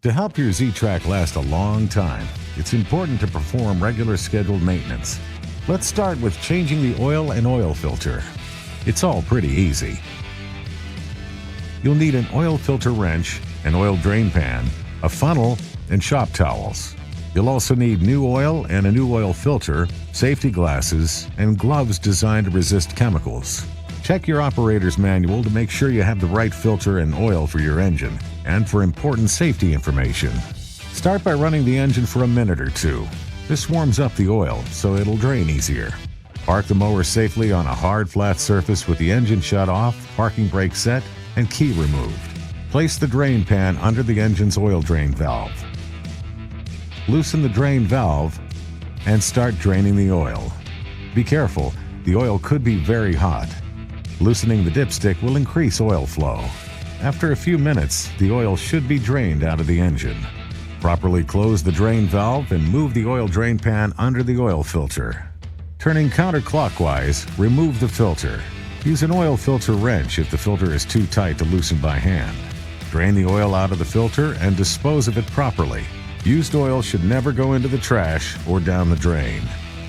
To help your Z-Trak last a long time, it's important to perform regular scheduled maintenance. Let's start with changing the oil and oil filter. It's all pretty easy. You'll need an oil filter wrench, an oil drain pan, a funnel, and shop towels. You'll also need new oil and a new oil filter, safety glasses, and gloves designed to resist chemicals. Check your operator's manual to make sure you have the right filter and oil for your engine and for important safety information. Start by running the engine for a minute or two. This warms up the oil so it'll drain easier. Park the mower safely on a hard, flat surface with the engine shut off, parking brake set, and key removed. Place the drain pan under the engine's oil drain valve. Loosen the drain valve and start draining the oil. Be careful, the oil could be very hot. Loosening the dipstick will increase oil flow. After a few minutes, the oil should be drained out of the engine. Properly close the drain valve and move the oil drain pan under the oil filter. Turning counterclockwise, remove the filter. Use an oil filter wrench if the filter is too tight to loosen by hand. Drain the oil out of the filter and dispose of it properly. Used oil should never go into the trash or down the drain.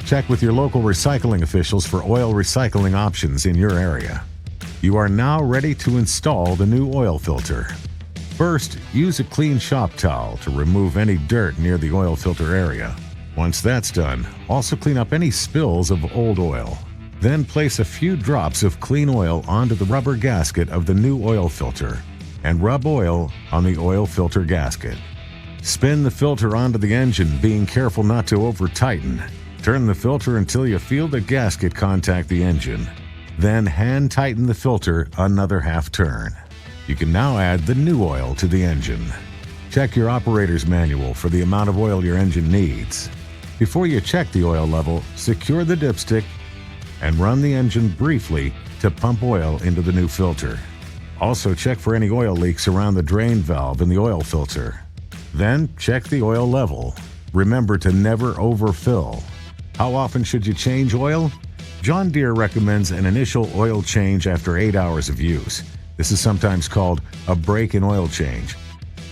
Check with your local recycling officials for oil recycling options in your area. You are now ready to install the new oil filter. First, use a clean shop towel to remove any dirt near the oil filter area. Once that's done, also clean up any spills of old oil. Then place a few drops of clean oil onto the rubber gasket of the new oil filter and rub oil on the oil filter gasket. Spin the filter onto the engine, being careful not to over-tighten. Turn the filter until you feel the gasket contact the engine. Then hand tighten the filter another half turn. You can now add the new oil to the engine. Check your operator's manual for the amount of oil your engine needs. Before you check the oil level, secure the dipstick and run the engine briefly to pump oil into the new filter. Also check for any oil leaks around the drain valve in the oil filter. Then check the oil level. Remember to never overfill. How often should you change oil? John Deere recommends an initial oil change after 8 hours of use. This is sometimes called a break-in oil change.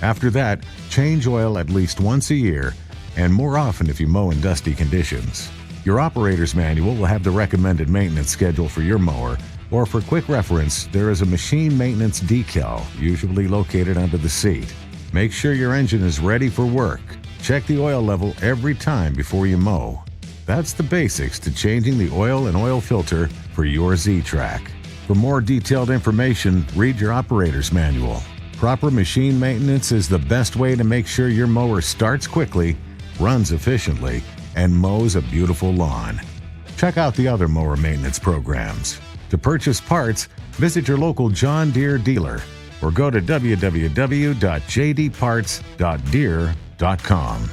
After that, change oil at least once a year and more often if you mow in dusty conditions. Your operator's manual will have the recommended maintenance schedule for your mower, or for quick reference, there is a machine maintenance decal usually located under the seat. Make sure your engine is ready for work. Check the oil level every time before you mow. That's the basics to changing the oil and oil filter for your Z-Trak. For more detailed information, read your operator's manual. Proper machine maintenance is the best way to make sure your mower starts quickly, runs efficiently, and mows a beautiful lawn. Check out the other mower maintenance programs. To purchase parts, visit your local John Deere dealer or go to www.jdparts.deere.com.